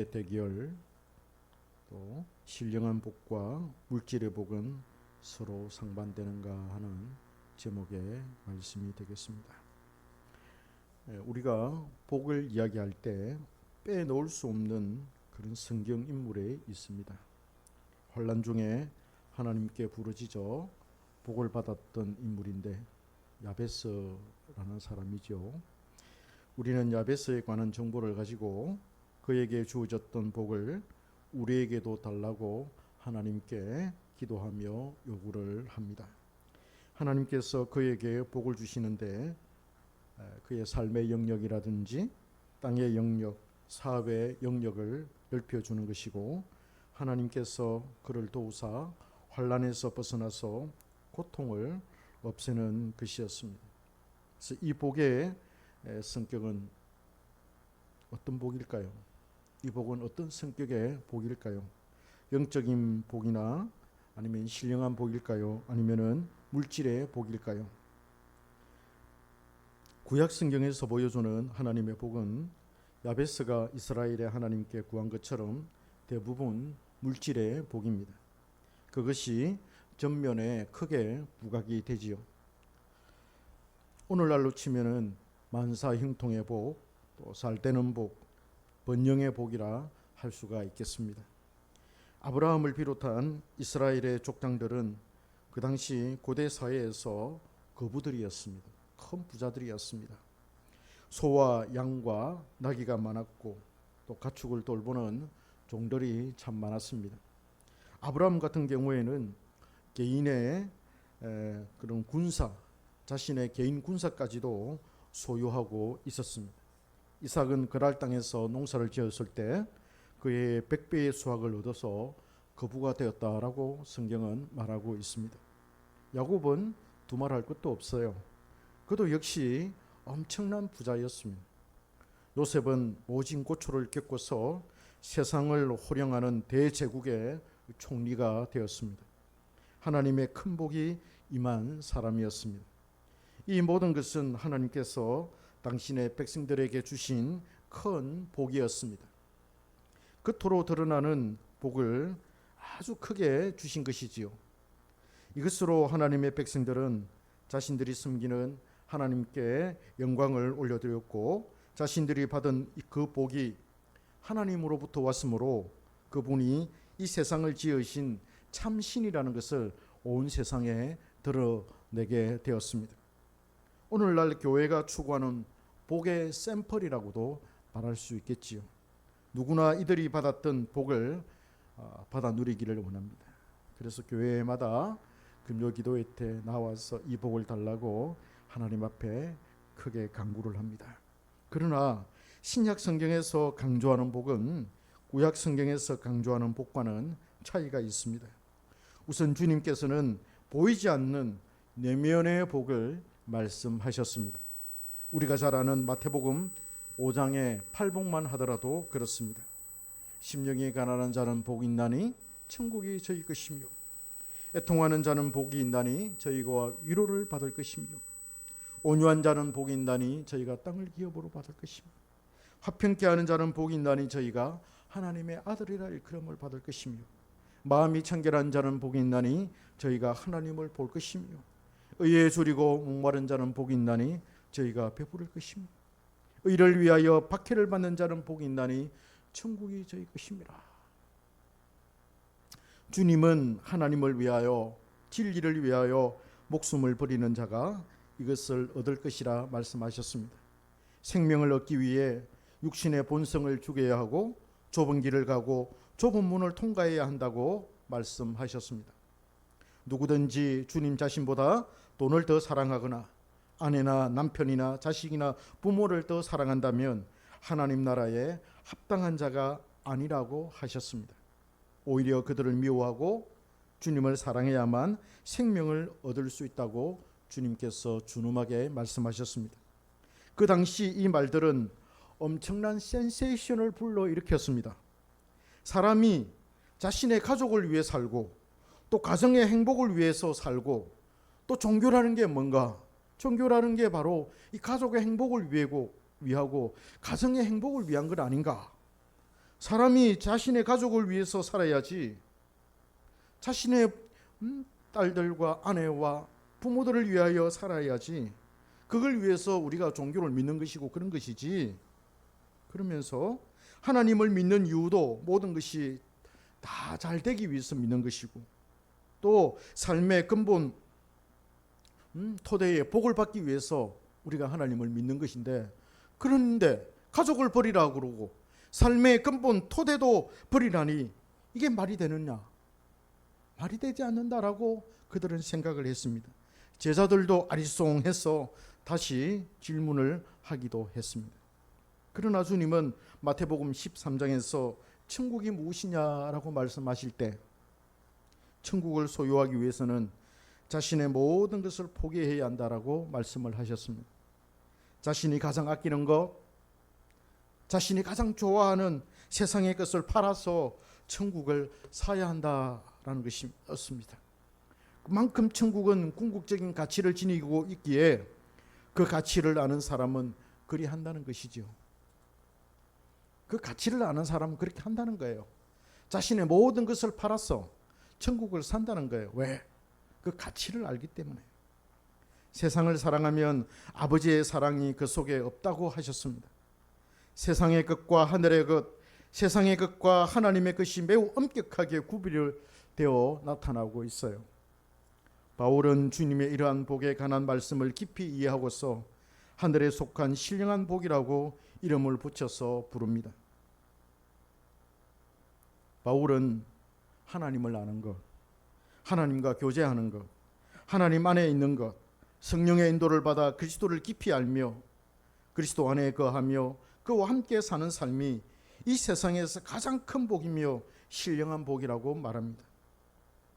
대결, 또 신령한 복과 물질의 복은 서로 상반되는가 하는 제목의 말씀이 되겠습니다. 우리가 복을 이야기할 때 빼놓을 수 없는 그런 성경 인물이 있습니다. 환난 중에 하나님께 부르짖어 복을 받았던 인물인데 야베스라는 사람이죠. 우리는 야베스에 관한 정보를 가지고 그에게 주어졌던 복을 우리에게도 달라고 하나님께 기도하며 요구를 합니다. 하나님께서 그에게 복을 주시는데 그의 삶의 영역이라든지 땅의 영역, 사회의 영역을 넓혀주는 것이고, 하나님께서 그를 도우사 환난에서 벗어나서 고통을 없애는 것이었습니다. 그래서 이 복의 성격은 어떤 복일까요? 이 복은 어떤 성격의 복일까요? 영적인 복이나 아니면 신령한 복일까요? 아니면은 물질의 복일까요? 구약 성경에서 보여주는 하나님의 복은 야베스가 이스라엘의 하나님께 구한 것처럼 대부분 물질의 복입니다. 그것이 전면에 크게 부각이 되지요. 오늘날로 치면은 만사 형통의 복, 또 살되는 복, 번영의 복이라 할 수가 있겠습니다. 아브라함을 비롯한 이스라엘의 족장들은 그 당시 고대 사회에서 거부들이었습니다. 큰 부자들이었습니다. 소와 양과 나귀가 많았고 또 가축을 돌보는 종들이 참 많았습니다. 아브라함 같은 경우에는 개인의 그런 군사, 자신의 개인 군사까지도 소유하고 있었습니다. 이삭은 그랄 땅에서 농사를 지었을 때 그의 100배의 수확을 얻어서 거부가 되었다라고 성경은 말하고 있습니다. 야곱은 두말할 것도 없어요. 그도 역시 엄청난 부자였습니다. 요셉은 모진 고초를 겪고서 세상을 호령하는 대제국의 총리가 되었습니다. 하나님의 큰 복이 임한 사람이었습니다. 이 모든 것은 하나님께서 당신의 백성들에게 주신 큰 복이었습니다. 겉으로 드러나는 복을 아주 크게 주신 것이지요. 이것으로 하나님의 백성들은 자신들이 섬기는 하나님께 영광을 올려드렸고, 자신들이 받은 그 복이 하나님으로부터 왔으므로 그분이 이 세상을 지으신 참신이라는 것을 온 세상에 드러내게 되었습니다. 오늘날 교회가 추구하는 복의 샘플이라고도 말할 수 있겠지요. 누구나 이들이 받았던 복을 받아 누리기를 원합니다. 그래서 교회마다 금요기도회 때 나와서 이 복을 달라고 하나님 앞에 크게 간구를 합니다. 그러나 신약 성경에서 강조하는 복은 구약 성경에서 강조하는 복과는 차이가 있습니다. 우선 주님께서는 보이지 않는 내면의 복을 말씀하셨습니다. 우리가 잘 아는 마태복음 5장의 8복만 하더라도 그렇습니다. 심령이 가난한 자는 복이 있나니 천국이 저희 것이며, 애통하는 자는 복이 있나니 저희가 위로를 받을 것이며, 온유한 자는 복이 있나니 저희가 땅을 기업으로 받을 것이며, 화평케 하는 자는 복이 있나니 저희가 하나님의 아들이라 일컬음을 받을 것이며, 마음이 청결한 자는 복이 있나니 저희가 하나님을 볼 것이며, 의에 줄이고 목마른 자는 복이 있나니 저희가 배부를 것이며, 의를 위하여 박해를 받는 자는 복이 있나니 천국이 저희 것입니다. 주님은 하나님을 위하여, 진리를 위하여 목숨을 버리는 자가 이것을 얻을 것이라 말씀하셨습니다. 생명을 얻기 위해 육신의 본성을 죽여야 하고 좁은 길을 가고 좁은 문을 통과해야 한다고 말씀하셨습니다. 누구든지 주님 자신보다 돈을 더 사랑하거나 아내나 남편이나 자식이나 부모를 더 사랑한다면 하나님 나라에 합당한 자가 아니라고 하셨습니다. 오히려 그들을 미워하고 주님을 사랑해야만 생명을 얻을 수 있다고 주님께서 준엄하게 말씀하셨습니다. 그 당시 이 말들은 엄청난 센세이션을 불러일으켰습니다. 사람이 자신의 가족을 위해 살고 또 가정의 행복을 위해서 살고, 또 종교라는 게 뭔가? 종교라는 게 바로 이 가족의 행복을 위하고 가정의 행복을 위한 것 아닌가? 사람이 자신의 가족을 위해서 살아야지, 자신의 딸들과 아내와 부모들을 위하여 살아야지, 그걸 위해서 우리가 종교를 믿는 것이고 그런 것이지, 그러면서 하나님을 믿는 이유도 모든 것이 다 잘 되기 위해서 믿는 것이고, 또 삶의 근본 토대에 복을 받기 위해서 우리가 하나님을 믿는 것인데, 그런데 가족을 버리라고 그러고 삶의 근본 토대도 버리라니 이게 말이 되느냐? 말이 되지 않는다라고 그들은 생각을 했습니다. 제자들도 아리송해서 다시 질문을 하기도 했습니다. 그러나 주님은 마태복음 13장에서 천국이 무엇이냐라고 말씀하실 때, 천국을 소유하기 위해서는 자신의 모든 것을 포기해야 한다라고 말씀을 하셨습니다. 자신이 가장 아끼는 것, 자신이 가장 좋아하는 세상의 것을 팔아서 천국을 사야 한다라는 것이었습니다. 그만큼 천국은 궁극적인 가치를 지니고 있기에 그 가치를 아는 사람은 그리 한다는 것이죠. 그 가치를 아는 사람은 그렇게 한다는 거예요. 자신의 모든 것을 팔아서 천국을 산다는 거예요. 왜? 그 가치를 알기 때문에. 세상을 사랑하면 아버지의 사랑이 그 속에 없다고 하셨습니다. 세상의 것과 하늘의 것, 세상의 것과 하나님의 것이 매우 엄격하게 구별되어 나타나고 있어요. 바울은 주님의 이러한 복에 관한 말씀을 깊이 이해하고서 하늘에 속한 신령한 복이라고 이름을 붙여서 부릅니다. 바울은 하나님을 아는 것, 하나님과 교제하는 것, 하나님 안에 있는 것, 성령의 인도를 받아 그리스도를 깊이 알며 그리스도 안에 거하며 그와 함께 사는 삶이 이 세상에서 가장 큰 복이며 신령한 복이라고 말합니다.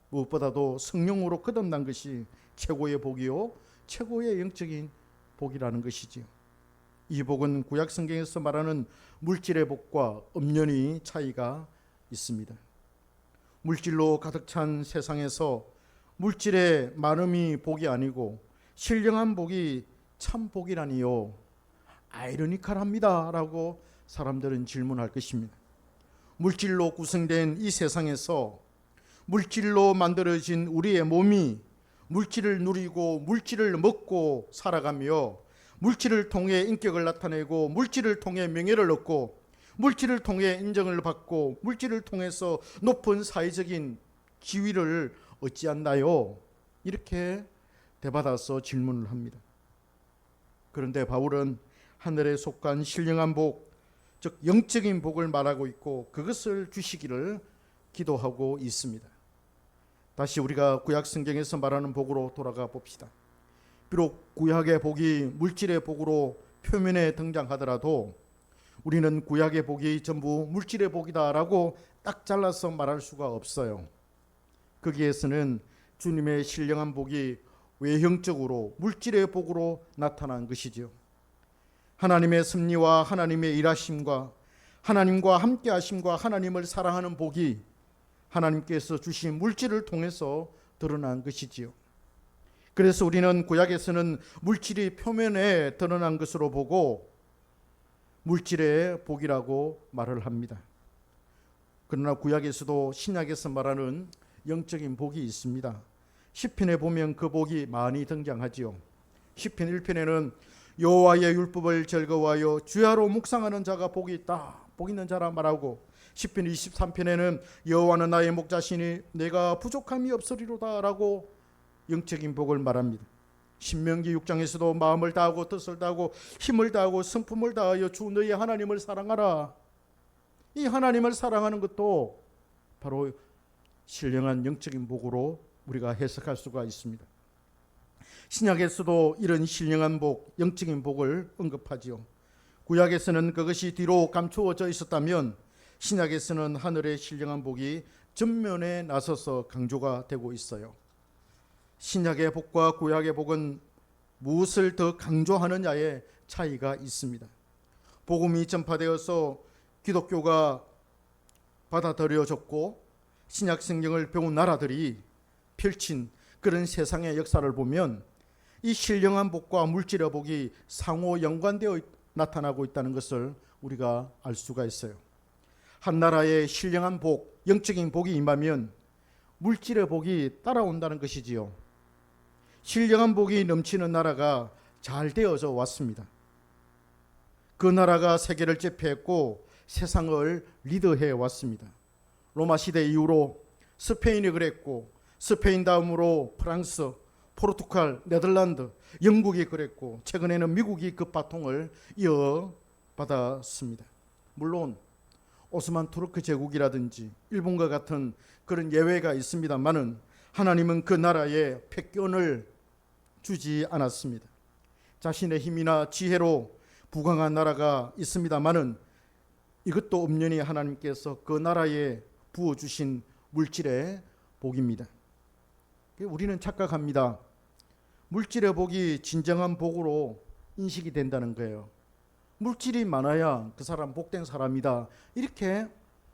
무엇보다도 성령으로 거듭난 것이 최고의 복이요 최고의 영적인 복이라는 것이지요. 이 복은 구약 성경에서 말하는 물질의 복과 엄연히 차이가 있습니다. 물질로 가득 찬 세상에서 물질의 많음이 복이 아니고 신령한 복이 참 복이라니요, 아이러니컬합니다 라고 사람들은 질문할 것입니다. 물질로 구성된 이 세상에서 물질로 만들어진 우리의 몸이 물질을 누리고 물질을 먹고 살아가며 물질을 통해 인격을 나타내고 물질을 통해 명예를 얻고 물질을 통해 인정을 받고 물질을 통해서 높은 사회적인 지위를 얻지 않나요? 이렇게 되받아서 질문을 합니다. 그런데 바울은 하늘에 속한 신령한 복, 즉 영적인 복을 말하고 있고 그것을 주시기를 기도하고 있습니다. 다시 우리가 구약 성경에서 말하는 복으로 돌아가 봅시다. 비록 구약의 복이 물질의 복으로 표면에 등장하더라도 우리는 구약의 복이 전부 물질의 복이다라고 딱 잘라서 말할 수가 없어요. 거기에서는 주님의 신령한 복이 외형적으로 물질의 복으로 나타난 것이죠. 하나님의 섭리와 하나님의 일하심과 하나님과 함께 하심과 하나님을 사랑하는 복이 하나님께서 주신 물질을 통해서 드러난 것이지요. 그래서 우리는 구약에서는 물질이 표면에 드러난 것으로 보고 물질의 복이라고 말을 합니다. 그러나 구약에서도 신약에서 말하는 영적인 복이 있습니다. 시편에 보면 그 복이 많이 등장하지요. 시편 1편에는 여호와의 율법을 즐거워하여 주야로 묵상하는 자가 복이 있다, 복 있는 자라 말하고, 시편 23편에는 여호와는 나의 목자시니 내가 부족함이 없으리로다 라고 영적인 복을 말합니다. 신명기 6장에서도 마음을 다하고 뜻을 다하고 힘을 다하고 성품을 다하여 주 너희 하나님을 사랑하라. 이 하나님을 사랑하는 것도 바로 신령한 영적인 복으로 우리가 해석할 수가 있습니다. 신약에서도 이런 신령한 복, 영적인 복을 언급하지요. 구약에서는 그것이 뒤로 감추어져 있었다면 신약에서는 하늘의 신령한 복이 전면에 나서서 강조가 되고 있어요. 신약의 복과 구약의 복은 무엇을 더 강조하느냐의 차이가 있습니다. 복음이 전파되어서 기독교가 받아들여졌고 신약 성경을 배운 나라들이 펼친 그런 세상의 역사를 보면 이 신령한 복과 물질의 복이 상호 연관되어 나타나고 있다는 것을 우리가 알 수가 있어요. 한 나라의 신령한 복, 영적인 복이 임하면 물질의 복이 따라온다는 것이지요. 신령한 복이 넘치는 나라가 잘 되어져 왔습니다. 그 나라가 세계를 제패했고 세상을 리드해 왔습니다. 로마 시대 이후로 스페인이 그랬고, 스페인 다음으로 프랑스, 포르투갈, 네덜란드, 영국이 그랬고, 최근에는 미국이 그 바통을 이어받았습니다. 물론 오스만 투르크 제국이라든지 일본과 같은 그런 예외가 있습니다만은 하나님은 그 나라에 패권을 주지 않았습니다. 자신의 힘이나 지혜로 부강한 나라가 있습니다만은 이것도 엄연히 하나님께서 그 나라에 부어주신 물질의 복입니다. 우리는 착각합니다. 물질의 복이 진정한 복으로 인식이 된다는 거예요. 물질이 많아야 그 사람 복된 사람이다, 이렇게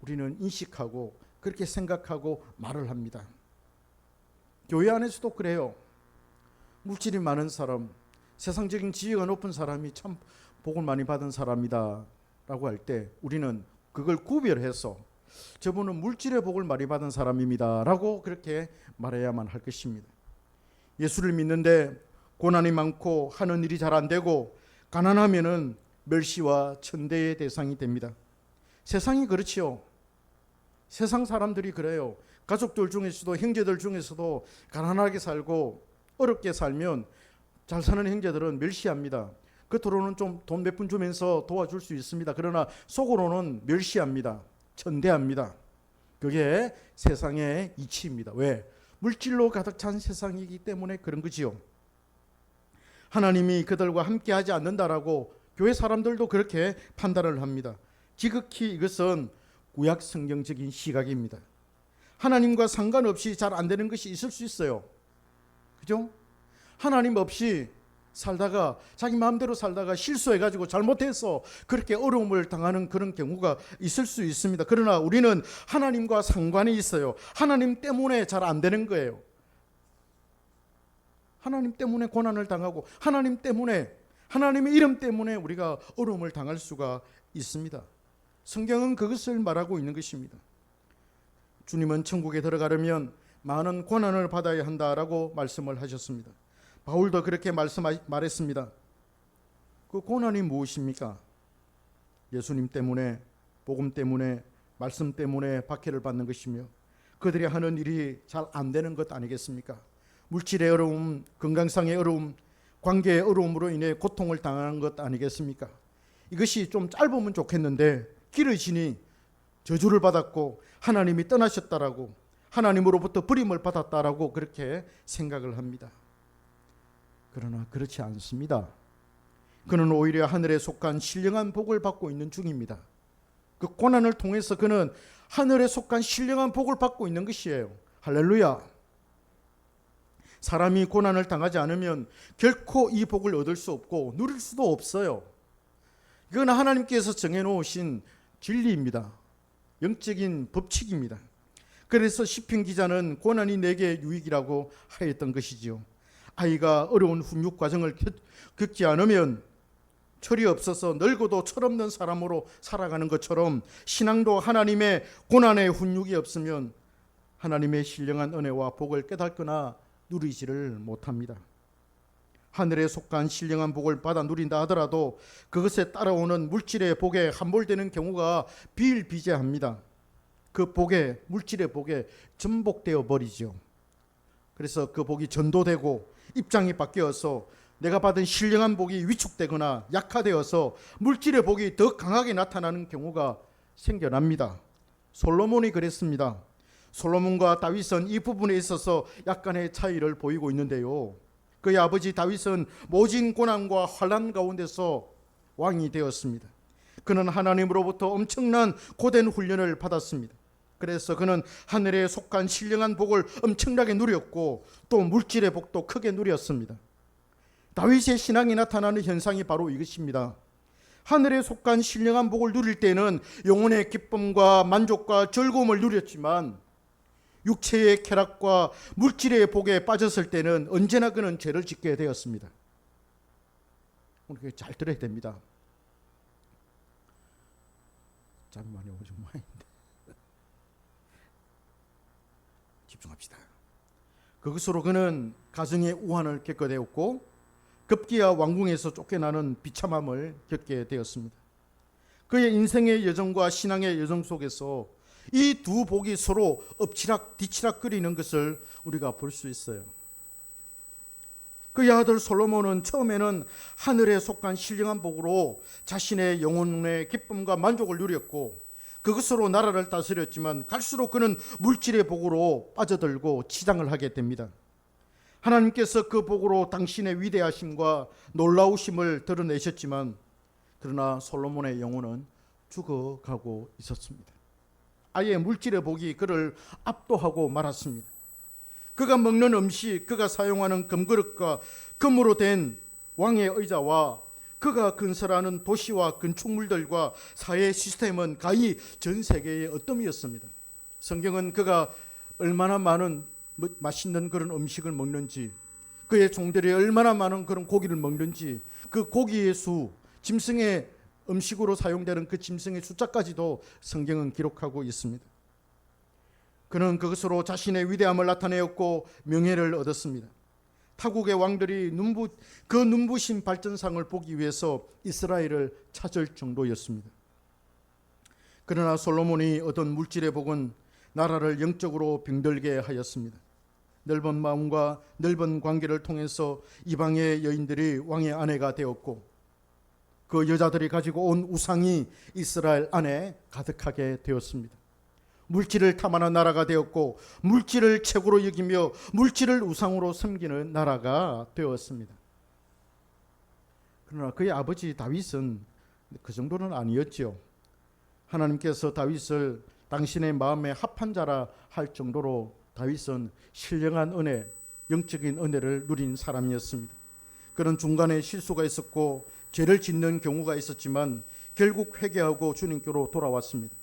우리는 인식하고 그렇게 생각하고 말을 합니다. 교회 안에서도 그래요. 물질이 많은 사람, 세상적인 지위가 높은 사람이 참 복을 많이 받은 사람이다 라고 할 때 우리는 그걸 구별해서 저분은 물질의 복을 많이 받은 사람입니다 라고 그렇게 말해야만 할 것입니다. 예수를 믿는데 고난이 많고 하는 일이 잘 안 되고 가난하면은 멸시와 천대의 대상이 됩니다. 세상이 그렇지요. 세상 사람들이 그래요. 가족들 중에서도, 형제들 중에서도 가난하게 살고 어렵게 살면 잘 사는 형제들은 멸시합니다. 겉으로는 좀 돈 몇 푼 주면서 도와줄 수 있습니다. 그러나 속으로는 멸시합니다. 천대합니다. 그게 세상의 이치입니다. 왜? 물질로 가득 찬 세상이기 때문에 그런 거지요. 하나님이 그들과 함께 하지 않는다라고 교회 사람들도 그렇게 판단을 합니다. 지극히 이것은 구약 성경적인 시각입니다. 하나님과 상관없이 잘 안 되는 것이 있을 수 있어요. 그죠? 하나님 없이 살다가 자기 마음대로 살다가 실수해가지고 잘못해서 그렇게 어려움을 당하는 그런 경우가 있을 수 있습니다. 그러나 우리는 하나님과 상관이 있어요. 하나님 때문에 잘 안 되는 거예요. 하나님 때문에 고난을 당하고 하나님 때문에, 하나님의 이름 때문에 우리가 어려움을 당할 수가 있습니다. 성경은 그것을 말하고 있는 것입니다. 주님은 천국에 들어가려면 많은 고난을 받아야 한다라고 말씀을 하셨습니다. 바울도 그렇게 말했습니다. 그 고난이 무엇입니까? 예수님 때문에, 복음 때문에, 말씀 때문에 박해를 받는 것이며 그들이 하는 일이 잘 안 되는 것 아니겠습니까? 물질의 어려움, 건강상의 어려움, 관계의 어려움으로 인해 고통을 당하는 것 아니겠습니까? 이것이 좀 짧으면 좋겠는데 길어지니 저주를 받았고 하나님이 떠나셨다라고, 하나님으로부터 버림을 받았다라고 그렇게 생각을 합니다. 그러나 그렇지 않습니다. 그는 오히려 하늘에 속한 신령한 복을 받고 있는 중입니다. 그 고난을 통해서 그는 하늘에 속한 신령한 복을 받고 있는 것이에요. 할렐루야. 사람이 고난을 당하지 않으면 결코 이 복을 얻을 수 없고 누릴 수도 없어요. 이건 하나님께서 정해놓으신 진리입니다. 영적인 법칙입니다. 그래서 시편 기자는 고난이 내게 유익이라고 하였던 것이지요. 아이가 어려운 훈육 과정을 겪지 않으면 철이 없어서 늙어도 철없는 사람으로 살아가는 것처럼 신앙도 하나님의 고난의 훈육이 없으면 하나님의 신령한 은혜와 복을 깨닫거나 누리지를 못합니다. 하늘에 속한 신령한 복을 받아 누린다 하더라도 그것에 따라오는 물질의 복에 함몰되는 경우가 비일비재합니다. 그 복에, 물질의 복에 전복되어 버리죠. 그래서 그 복이 전도되고 입장이 바뀌어서 내가 받은 신령한 복이 위축되거나 약화되어서 물질의 복이 더 강하게 나타나는 경우가 생겨납니다. 솔로몬이 그랬습니다. 솔로몬과 다윗은 이 부분에 있어서 약간의 차이를 보이고 있는데요. 그의 아버지 다윗은 모진 고난과 환난 가운데서 왕이 되었습니다. 그는 하나님으로부터 엄청난 고된 훈련을 받았습니다. 그래서 그는 하늘에 속한 신령한 복을 엄청나게 누렸고 또 물질의 복도 크게 누렸습니다. 다윗의 신앙이 나타나는 현상이 바로 이것입니다. 하늘에 속한 신령한 복을 누릴 때는 영혼의 기쁨과 만족과 즐거움을 누렸지만 육체의 쾌락과 물질의 복에 빠졌을 때는 언제나 그는 죄를 짓게 되었습니다. 오늘 잘 들어야 됩니다. 잠 많이 오지 마인데. 집중합시다. 그것으로 그는 가정의 우환을 겪게 되었고 급기야 왕궁에서 쫓겨나는 비참함을 겪게 되었습니다. 그의 인생의 여정과 신앙의 여정 속에서 이 두 복이 서로 엎치락 뒤치락 거리는 것을 우리가 볼 수 있어요. 그의 아들 솔로몬은 처음에는 하늘에 속한 신령한 복으로 자신의 영혼의 기쁨과 만족을 누렸고 그것으로 나라를 다스렸지만 갈수록 그는 물질의 복으로 빠져들고 치장을 하게 됩니다. 하나님께서 그 복으로 당신의 위대하심과 놀라우심을 드러내셨지만 그러나 솔로몬의 영혼은 죽어가고 있었습니다. 아예 물질의 복이 그를 압도하고 말았습니다. 그가 먹는 음식, 그가 사용하는 금그릇과 금으로 된 왕의 의자와 그가 건설하는 도시와 건축물들과 사회 시스템은 가히 전 세계의 어뜸이었습니다. 성경은 그가 얼마나 많은 맛있는 그런 음식을 먹는지, 그의 종들이 얼마나 많은 그런 고기를 먹는지, 그 고기의 수, 짐승의 음식으로 사용되는 그 짐승의 숫자까지도 성경은 기록하고 있습니다. 그는 그것으로 자신의 위대함을 나타내었고 명예를 얻었습니다. 타국의 왕들이 그 눈부신 발전상을 보기 위해서 이스라엘을 찾을 정도였습니다. 그러나 솔로몬이 얻은 물질의 복은 나라를 영적으로 병들게 하였습니다. 넓은 마음과 넓은 관계를 통해서 이방의 여인들이 왕의 아내가 되었고 그 여자들이 가지고 온 우상이 이스라엘 안에 가득하게 되었습니다. 물질을 탐하는 나라가 되었고 물질을 최고로 여기며 물질을 우상으로 섬기는 나라가 되었습니다. 그러나 그의 아버지 다윗은 그 정도는 아니었죠. 하나님께서 다윗을 당신의 마음에 합한 자라 할 정도로 다윗은 신령한 은혜, 영적인 은혜를 누린 사람이었습니다. 그는 중간에 실수가 있었고 죄를 짓는 경우가 있었지만 결국 회개하고 주님께로 돌아왔습니다.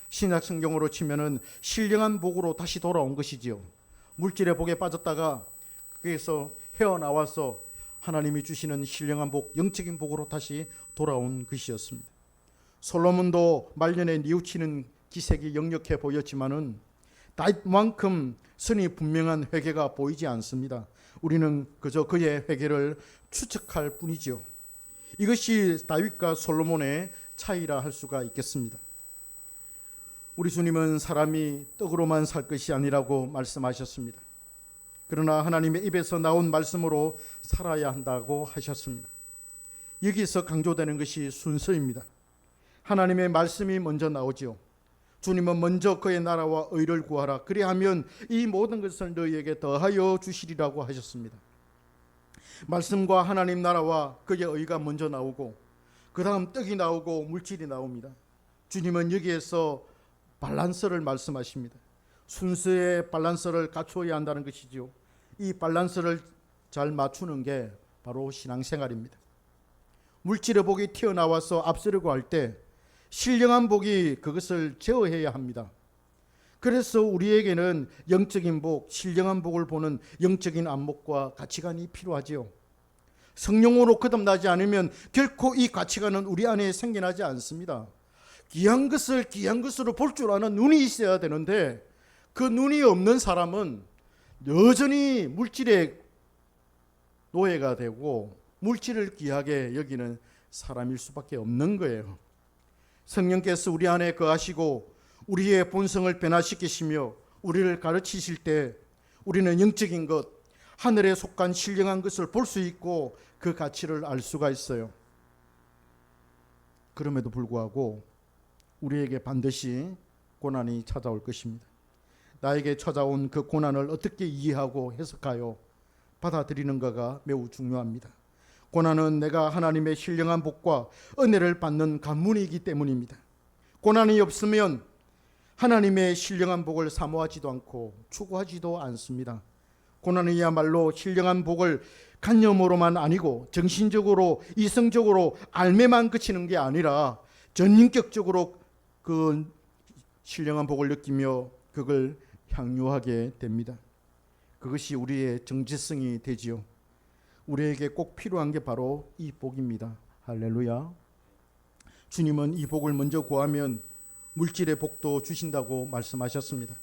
신약 성경으로 치면은 신령한 복으로 다시 돌아온 것이지요. 물질의 복에 빠졌다가 거기에서 헤어나와서 하나님이 주시는 신령한 복, 영적인 복으로 다시 돌아온 것이었습니다. 솔로몬도 말년에 뉘우치는 기색이 역력해 보였지만은 다윗만큼 선이 분명한 회개가 보이지 않습니다. 우리는 그저 그의 회개를 추측할 뿐이지요. 이것이 다윗과 솔로몬의 차이라 할 수가 있겠습니다. 우리 주님은 사람이 떡으로만 살 것이 아니라고 말씀하셨습니다. 그러나 하나님의 입에서 나온 말씀으로 살아야 한다고 하셨습니다. 여기서 강조되는 것이 순서입니다. 하나님의 말씀이 먼저 나오지요. 주님은 먼저 그의 나라와 의를 구하라. 그리하면 이 모든 것을 너희에게 더하여 주시리라고 하셨습니다. 말씀과 하나님 나라와 그의 의가 먼저 나오고 그 다음 떡이 나오고 물질이 나옵니다. 주님은 여기에서 밸런스를 말씀하십니다. 순서의 밸런스를 갖추어야 한다는 것이죠. 이 밸런스를 잘 맞추는 게 바로 신앙생활입니다. 물질의 복이 튀어나와서 앞서려고 할 때 신령한 복이 그것을 제어해야 합니다. 그래서 우리에게는 영적인 복, 신령한 복을 보는 영적인 안목과 가치관이 필요하지요. 성령으로 거듭나지 않으면 결코 이 가치관은 우리 안에 생겨나지 않습니다. 귀한 것을 귀한 것으로 볼 줄 아는 눈이 있어야 되는데 그 눈이 없는 사람은 여전히 물질의 노예가 되고 물질을 귀하게 여기는 사람일 수밖에 없는 거예요. 성령께서 우리 안에 거하시고 우리의 본성을 변화시키시며 우리를 가르치실 때 우리는 영적인 것, 하늘에 속한 신령한 것을 볼 수 있고 그 가치를 알 수가 있어요. 그럼에도 불구하고 우리에게 반드시 고난이 찾아올 것입니다. 나에게 찾아온 그 고난을 어떻게 이해하고 해석하여 받아들이는가가 매우 중요합니다. 고난은 내가 하나님의 신령한 복과 은혜를 받는 관문이기 때문입니다. 고난이 없으면 하나님의 신령한 복을 사모하지도 않고 추구하지도 않습니다. 고난이야말로 신령한 복을 관념으로만 아니고 정신적으로 이성적으로 알매만 그치는 게 아니라 전인격적으로 그 신령한 복을 느끼며 그걸 향유하게 됩니다. 그것이 우리의 정체성이 되지요. 우리에게 꼭 필요한 게 바로 이 복입니다. 할렐루야. 주님은 이 복을 먼저 구하면 물질의 복도 주신다고 말씀하셨습니다.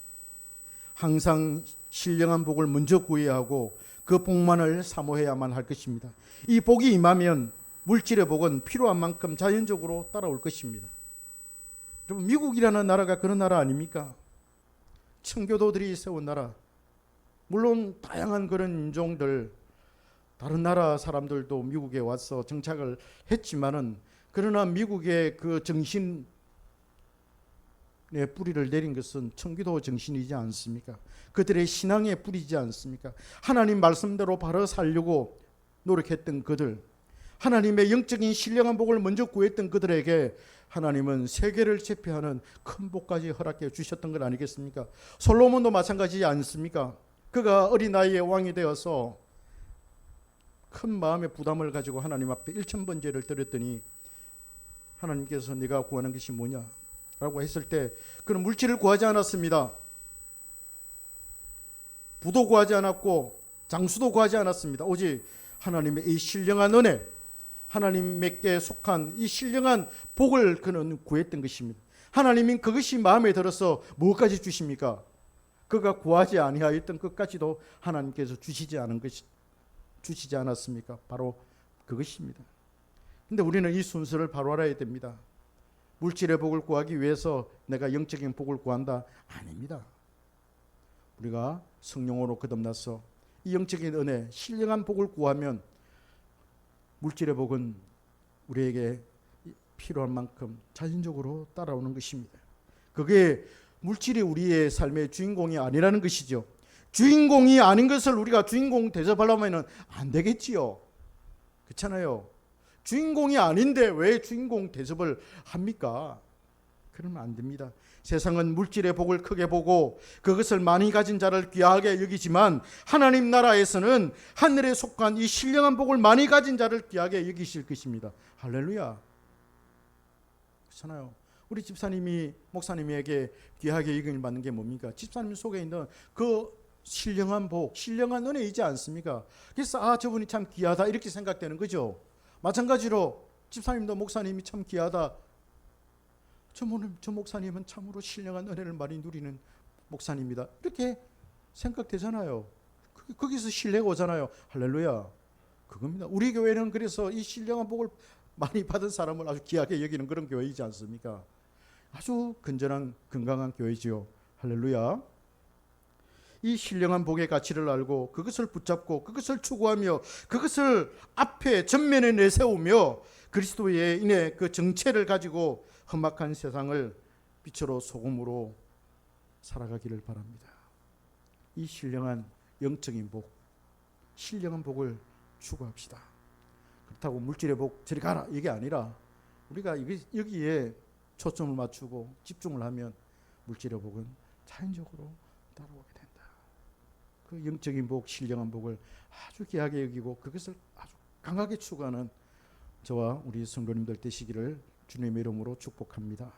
항상 신령한 복을 먼저 구해야 하고 그 복만을 사모해야만 할 것입니다. 이 복이 임하면 물질의 복은 필요한 만큼 자연적으로 따라올 것입니다. 여러분, 미국이라는 나라가 그런 나라 아닙니까? 청교도들이 세운 나라. 물론 다양한 그런 인종들, 다른 나라 사람들도 미국에 와서 정착을 했지만은, 그러나 미국의 그 정신의 뿌리를 내린 것은 청교도 정신이지 않습니까? 그들의 신앙의 뿌리지 않습니까? 하나님 말씀대로 바로 살려고 노력했던 그들, 하나님의 영적인 신령한 복을 먼저 구했던 그들에게 하나님은 세계를 제패하는 큰 복까지 허락해 주셨던 것 아니겠습니까? 솔로몬도 마찬가지지 않습니까? 그가 어린 나이에 왕이 되어서 큰 마음의 부담을 가지고 하나님 앞에 1000번제를 드렸더니 하나님께서 네가 구하는 것이 뭐냐? 라고 했을 때 그는 물질을 구하지 않았습니다. 부도 구하지 않았고 장수도 구하지 않았습니다. 오직 하나님의 이 신령한 은혜, 하나님께 속한 이 신령한 복을 그는 구했던 것입니다. 하나님은 그것이 마음에 들어서 무엇까지 주십니까? 그가 구하지 아니하였던 것까지도 하나님께서 주시지 않았습니까? 바로 그것입니다. 근데 우리는 이 순서를 바로 알아야 됩니다. 물질의 복을 구하기 위해서 내가 영적인 복을 구한다? 아닙니다. 우리가 성령으로 거듭나서 이 영적인 은혜, 신령한 복을 구하면 물질의 복은 우리에게 필요한 만큼 자연적으로 따라오는 것입니다. 그게 물질이 우리의 삶의 주인공이 아니라는 것이죠. 주인공이 아닌 것을 우리가 주인공 대접하려면 안 되겠지요. 그렇잖아요. 주인공이 아닌데 왜 주인공 대접을 합니까? 그러면 안 됩니다. 세상은 물질의 복을 크게 보고 그것을 많이 가진 자를 귀하게 여기지만 하나님 나라에서는 하늘에 속한 이 신령한 복을 많이 가진 자를 귀하게 여기실 것입니다. 할렐루야. 그렇잖아요. 우리 집사님이 목사님에게 귀하게 여김을 받는 게 뭡니까? 집사님 속에 있는 그 신령한 복, 신령한 은혜이지 않습니까? 그래서 저분이 참 귀하다 이렇게 생각되는 거죠. 마찬가지로 집사님도 목사님이 참 귀하다, 저 목사님은 참으로 신령한 은혜를 많이 누리는 목사님이다 이렇게 생각되잖아요. 거기서 신뢰가 오잖아요. 할렐루야. 그겁니다. 우리 교회는 그래서 이 신령한 복을 많이 받은 사람을 아주 귀하게 여기는 그런 교회이지 않습니까? 아주 건전한 건강한 교회지요. 할렐루야. 이 신령한 복의 가치를 알고 그것을 붙잡고 그것을 추구하며 그것을 앞에 전면에 내세우며 그리스도의 인해 그 정체를 가지고 험악한 세상을 빛으로 소금으로 살아가기를 바랍니다. 이 신령한 영적인 복, 신령한 복을 추구합시다. 그렇다고 물질의 복 저리 가라 이게 아니라 우리가 여기에 초점을 맞추고 집중을 하면 물질의 복은 자연적으로 따라오게 된다. 그 영적인 복, 신령한 복을 아주 귀하게 여기고 그것을 아주 강하게 추구하는 저와 우리 성도님들 되시기를 주님의 이름으로 축복합니다.